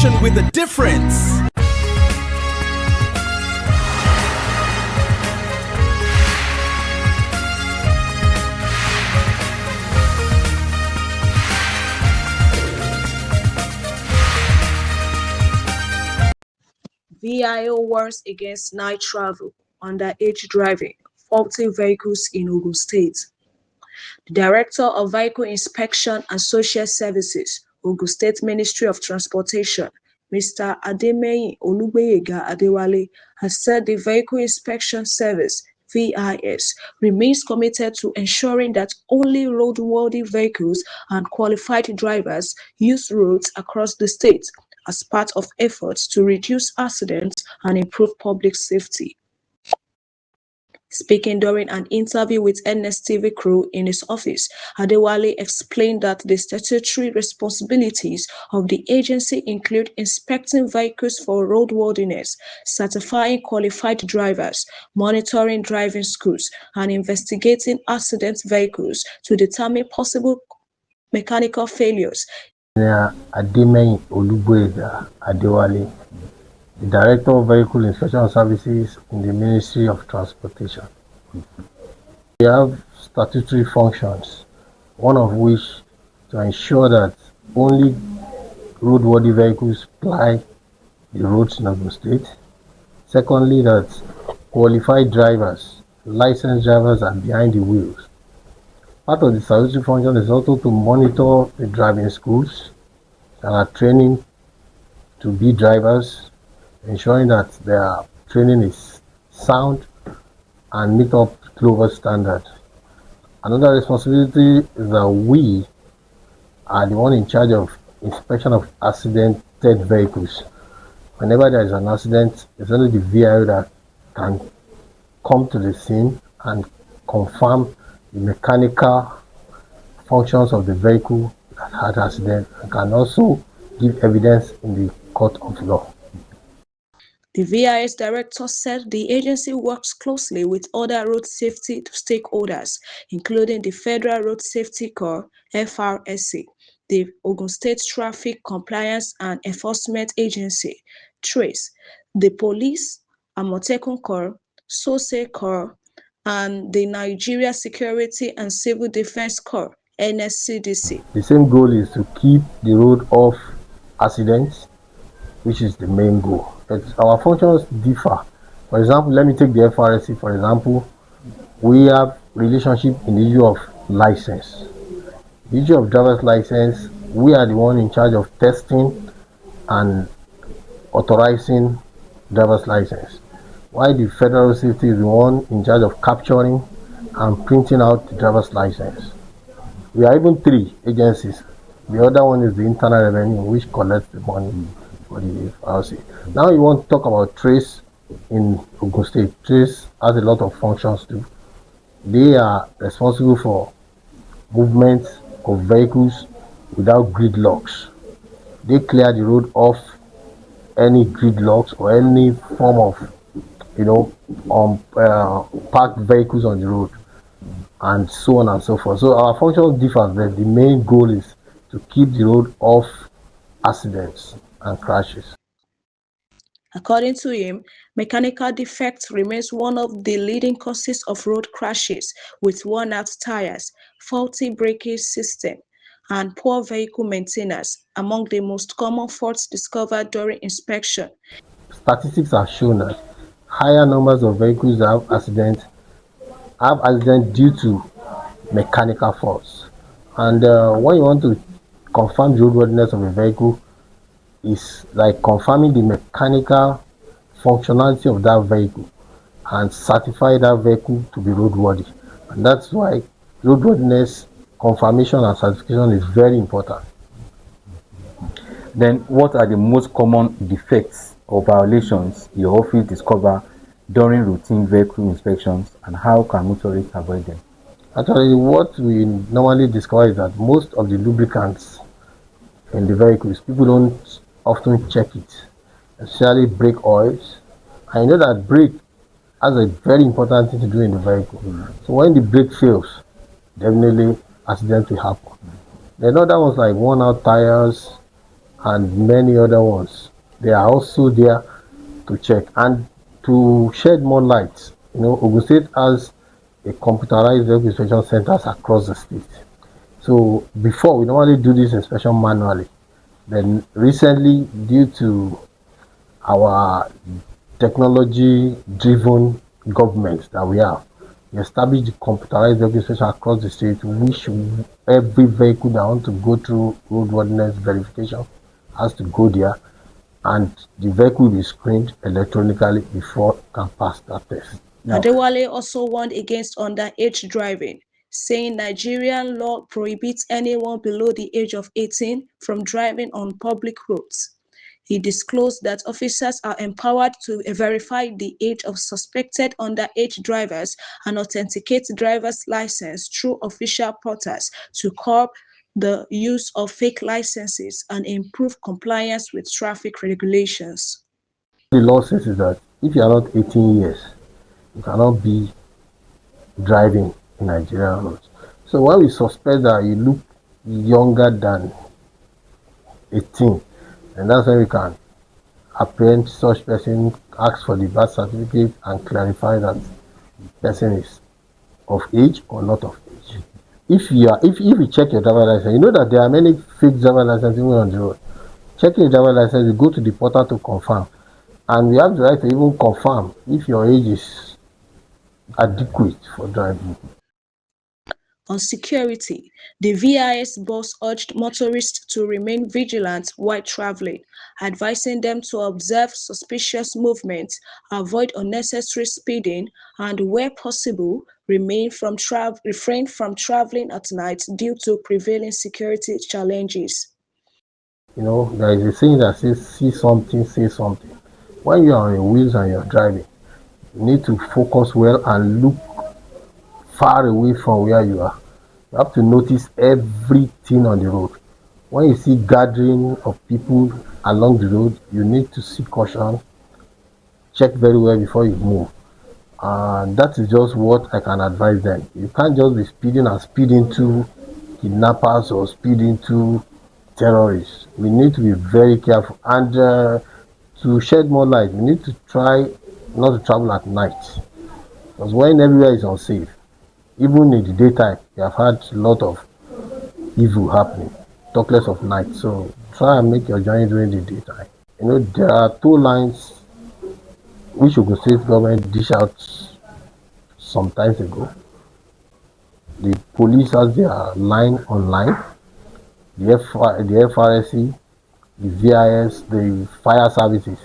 Information with a difference. VIO warns against night travel, underage driving, faulty vehicles in Ogun State. The Director of Vehicle Inspection and Social Services, Ogun State Ministry of Transportation, Mr. Ademeyin Olugboyega Adewale, has said the Vehicle Inspection Service, VIS, remains committed to ensuring that only roadworthy vehicles and qualified drivers use roads across the state as part of efforts to reduce accidents and improve public safety. Speaking during an interview with Nstv crew in his office, Adewale explained that the statutory responsibilities of the agency include inspecting vehicles for roadworthiness, certifying qualified drivers, monitoring driving schools, and investigating accident vehicles to determine possible mechanical failures. Ademeyin Olugboyega Adewale, the Director of Vehicle Inspection Services in the Ministry of Transportation. We have statutory functions, one of which to ensure that only roadworthy vehicles ply the roads in Ogun State. Secondly, that qualified drivers, licensed drivers are behind the wheels. Part of the statutory function is also to monitor the driving schools that are training to be drivers, ensuring that their training is sound and meet up global standard. Another responsibility is that we are the one in charge of inspection of accidented vehicles. Whenever there is an accident, it's only the VIO that can come to the scene and confirm the mechanical functions of the vehicle that had accident and can also give evidence in the court of law. The VIS director said the agency works closely with other road safety stakeholders, including the Federal Road Safety Corps, FRSC, the Ogun State Traffic Compliance and Enforcement Agency, TRACE, the Police, Amotekun Corps, SOSE Corps, and the Nigeria Security and Civil Defense Corps, NSCDC. The same goal is to keep the road off accidents, which is the main goal. But our functions differ. For example, let me take the FRSC for example. We have relationship in the issue of license. The issue of driver's license, we are the one in charge of testing and authorizing driver's license, while the Federal Safety is the one in charge of capturing and printing out the driver's license. We are even three agencies. The other one is the Internal Revenue, which collects the money for the FRC. Now you want to talk about TRACE in Ogun State. TRACE has a lot of functions too. They are responsible for movement of vehicles without gridlocks. They clear the road off any gridlocks or any form of parked vehicles on the road, and so on and so forth. So our functions differ, but the main goal is to keep the road off accidents and crashes. According to him, mechanical defects remains one of the leading causes of road crashes, with worn-out tires, faulty braking system, and poor vehicle maintenance among the most common faults discovered during inspection. Statistics have shown that higher numbers of vehicles that have accidents due to mechanical faults. And when you want to confirm the roadworthiness of a vehicle, is like confirming the mechanical functionality of that vehicle and certify that vehicle to be roadworthy. And that's why roadworthiness confirmation and certification is very important. Then what are the most common defects or violations your office discover during routine vehicle inspections, and how can motorists avoid them? Actually, what we normally discover is that most of the lubricants in the vehicles, people don't often check it, especially brake oils. I know that brake has a very important thing to do in the vehicle. So when the brake fails, definitely accident will happen. The other ones like worn out tires and many other ones. They are also there to check and to shed more light. Ogun State has a computerized vehicle inspection centers across the state. So before, we normally do this inspection manually. Then recently, due to our technology-driven government that we have, we established the computerized vehicle inspection across the state, which every vehicle that wants to go through roadworthiness verification has to go there, and the vehicle will be screened electronically before it can pass that test. Adewale also warned against underage driving, saying Nigerian law prohibits anyone below the age of 18 from driving on public roads. He disclosed that officers are empowered to verify the age of suspected underage drivers and authenticate driver's license through official portals to curb the use of fake licenses and improve compliance with traffic regulations. The law says is that if you are not 18 years, you cannot be driving in Nigerian roads. So when we suspect that you look younger than 18, and that's when we can apprehend such person, ask for the birth certificate, and clarify that the person is of age or not of age. If you check your driver license, you know that there are many fake driver licenses even on the road. Checking your driver license, you go to the portal to confirm, and we have the right to even confirm if your age is adequate for driving. On security, the VIS boss urged motorists to remain vigilant while traveling, advising them to observe suspicious movements, avoid unnecessary speeding, and where possible, refrain from traveling at night due to prevailing security challenges. There is a saying that says, see something, say something. When you are on your wheels and you're driving, you need to focus well and look far away from where you are. You have to notice everything on the road. When you see gathering of people along the road, you need to see caution, check very well before you move. And that is just what I can advise them. You can't just be speeding and speed into kidnappers or speed into terrorists. We need to be very careful. And to shed more light, we need to try not to travel at night. Because when everywhere is unsafe, even in the daytime, we have had a lot of evil happening, talk less of night. So try and make your journey during the daytime. There are 2 lines which Ogun State government dish out some times ago. The police has their line online, the FRSC, the VIS, the fire services.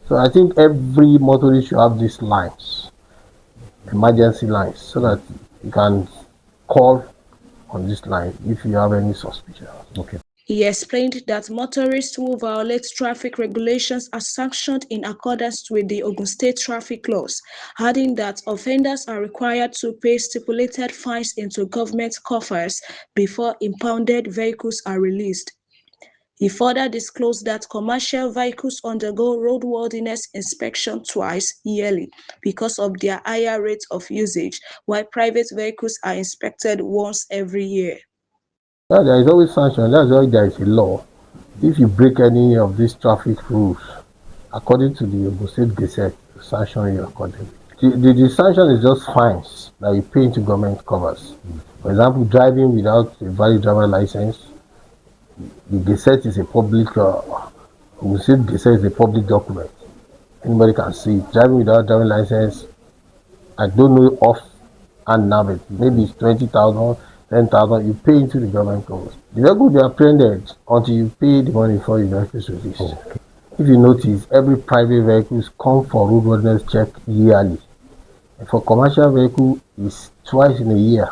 So I think every motorist should have these lines, emergency lines, so that you can call on this line if you have any suspicion. Okay. He explained that motorists who violate traffic regulations are sanctioned in accordance with the Ogun State traffic laws, adding that offenders are required to pay stipulated fines into government coffers before impounded vehicles are released. He further disclosed that commercial vehicles undergo roadworthiness inspection twice yearly because of their higher rate of usage, while private vehicles are inspected once every year. Yeah, there is always sanction. That's why there is a law. If you break any of these traffic rules, according to the Ogun State Gazette, sanction you accordingly. The sanction is just fines that you pay into government covers. For example, driving without a valid driver license. The Gazette is a public, Ogun State Gazette is a public document. Anybody can see it. Driving without driving license, I don't know off and now, maybe it's 20,000, 10,000. You pay into the government covers. The vehicle will be apprehended until you pay the money before the vehicle is released. Okay. If you notice, every private vehicles come for roadworthiness check yearly. And for commercial vehicle, it's twice in a year,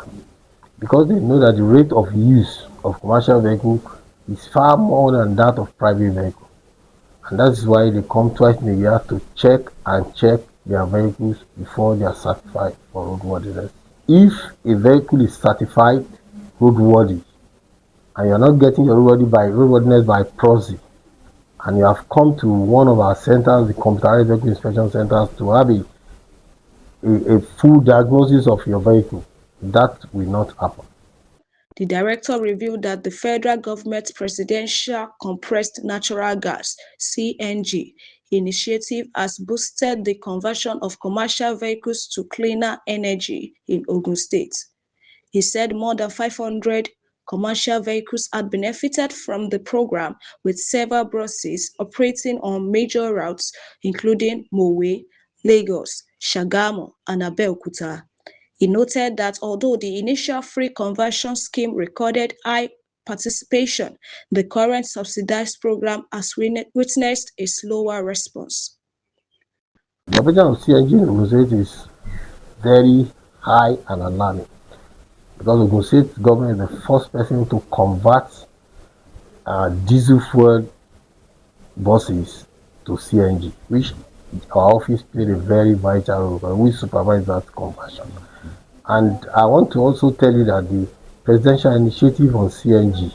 because they know that the rate of use of commercial vehicle is far more than that of private vehicle. And that is why they come twice in a year to check their vehicles before they are certified for roadworthiness. If a vehicle is certified roadworthy and you are not getting your roadworthiness by proxy, and you have come to one of our centers, the computerized vehicle inspection centers, to have a full diagnosis of your vehicle, that will not happen. The director revealed that the federal government's Presidential Compressed Natural Gas (CNG) initiative has boosted the conversion of commercial vehicles to cleaner energy in Ogun State. He said more than 500 commercial vehicles had benefited from the program, with several buses operating on major routes including Mowe, Lagos, Shagamu, and Abeokuta. He noted that although the initial free conversion scheme recorded high participation, the current subsidized program has witnessed a slower response. The operation of CNG in Ogun State is very high and alarming because Ogun State government is the first person to convert diesel fuel buses to CNG, which our office played a very vital role, and we supervise that conversion. And I want to also tell you that the presidential initiative on CNG,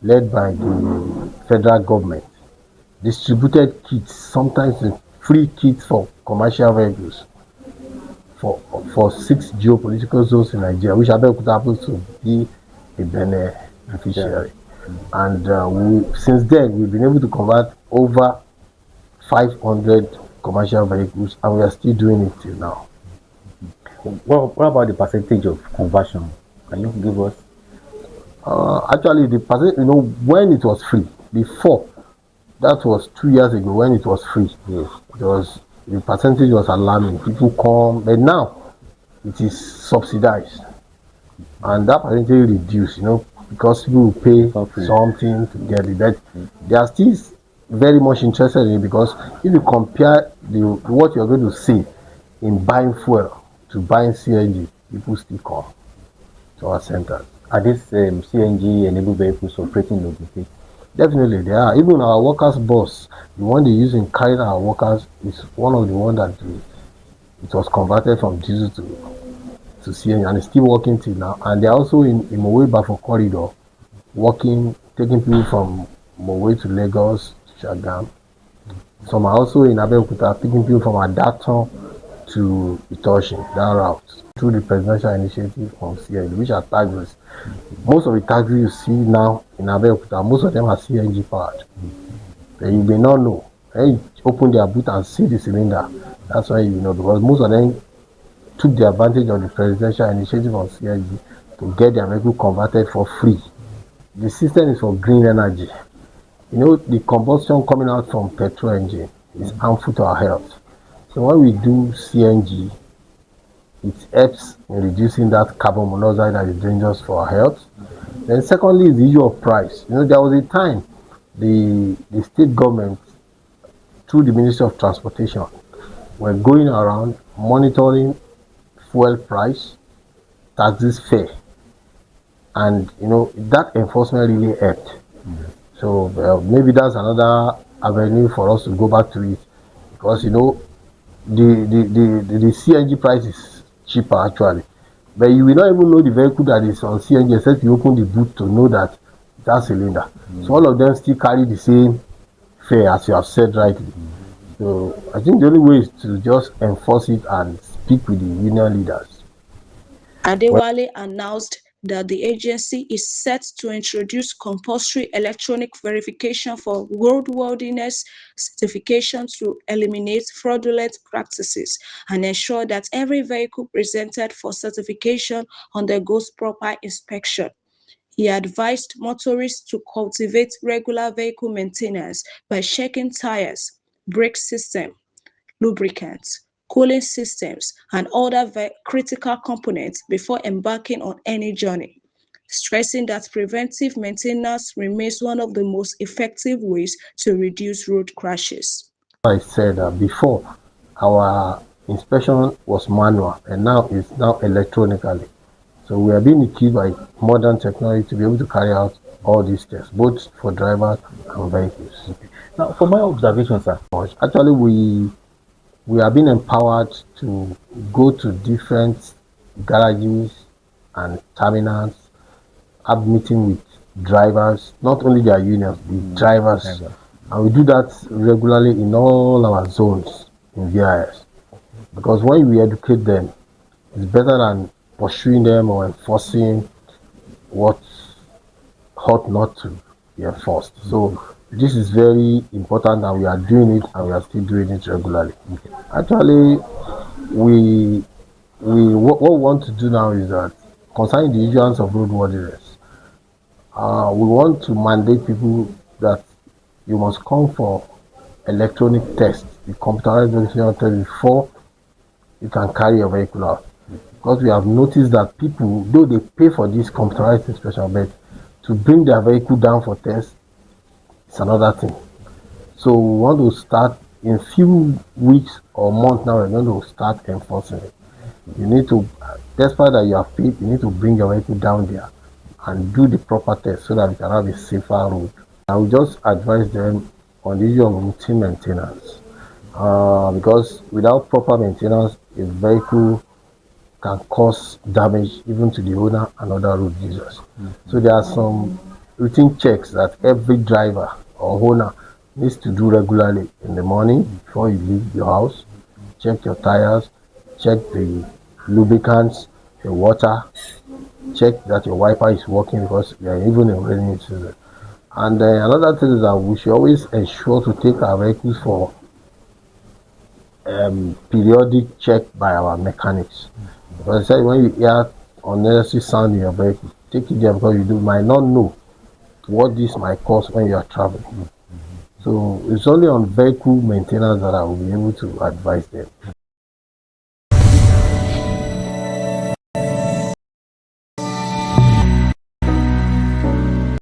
led by the federal government, distributed kits, sometimes free kits for commercial vehicles for 6 geopolitical zones in Nigeria, which Abeokuta happens to be a beneficiary. And since then, we've been able to convert over 500 commercial vehicles, and we are still doing it till now. What about the percentage of conversion? Can you give us? Actually, the percent, when it was free, before, that was 2 years ago when it was free. Yes. The percentage was alarming. People come, but now it is subsidized, and that percentage reduced. Because people will pay something to get it. But they are still very much interested in it, because if you compare what you're going to see in buying fuel to buying CNG, people still come to our centers. Are these CNG enabled vehicles operating in Ogun State? Definitely, they are. Even our workers' bus, the one they use in carrying our workers, is one of the ones that it was converted from diesel to CNG, and it's still working till now. And they're also in Mowe Bafo corridor, taking people from Mowe to Lagos, Shagam. Some are also in Abeokuta, taking people from Adaton to Itoshin, that route, through the presidential initiative on CNG, which are taxis. Most of the taxis you see now in Abeokuta, most of them are CNG powered. And you may not know. When you open their boot and see the cylinder, that's why you know, because most of them took the advantage of the presidential initiative on CNG to get their vehicle converted for free. The system is for green energy. The combustion coming out from petrol engine is harmful to our health. So when we do CNG, it helps in reducing that carbon monoxide that is dangerous for our health. Then secondly is the issue of price. There was a time the state government, through the Ministry of Transportation, were going around monitoring fuel price, taxes, fare, and that enforcement really helped. So maybe that's another avenue for us to go back to it, because the CNG price is cheaper actually, but you will not even know the vehicle that is on CNG except you open the boot to know that that's cylinder. So all of them still carry the same fare, as you have said rightly. So I think the only way is to just enforce it and speak with the union leaders. Adewale announced that the agency is set to introduce compulsory electronic verification for roadworthiness certification to eliminate fraudulent practices and ensure that every vehicle presented for certification undergoes proper inspection. He advised motorists to cultivate regular vehicle maintenance by checking tires, brake system, lubricants, cooling systems, and other critical components before embarking on any journey, stressing that preventive maintenance remains one of the most effective ways to reduce road crashes. I said before, our inspection was manual, and now it's electronically. So we are being equipped by modern technology to be able to carry out all these tests, both for drivers and vehicles. Now, for my observation, sir, actually we are being empowered to go to different garages and terminals, have meeting with drivers, not only their unions, the drivers. And we do that regularly in all our zones in VIS. Because when we educate them, it's better than pursuing them or enforcing what ought not to be enforced. So this is very important, and we are doing it, and we are still doing it regularly. Actually, what we want to do now is that concerning the issuance of roadworthiness, we want to mandate people that you must come for electronic test, the computerized verification test, before you can carry your vehicle out. Because we have noticed that people, though they pay for this computerized inspection, but to bring their vehicle down for test is another thing. So we want to start in few weeks or months now. We're going to start enforcing it. You need to, despite that you have paid, you need to bring your vehicle down there and do the proper test so that we can have a safer road. I will just advise them on the issue of routine maintenance, because without proper maintenance, a vehicle can cause damage even to the owner and other road users. So there are some routine checks that every driver or owner needs to do regularly in the morning before you leave your house. Check your tires, check the lubricants, your water, check that your wiper is working, because we are even in rainy season. And another thing is that we should always ensure to take our vehicles for periodic check by our mechanics. Because I said, when you hear unnecessary sound in your vehicle, take it there, because you might not know what this might cause when you are traveling. So it's only on vehicle maintenance that I will be able to advise them.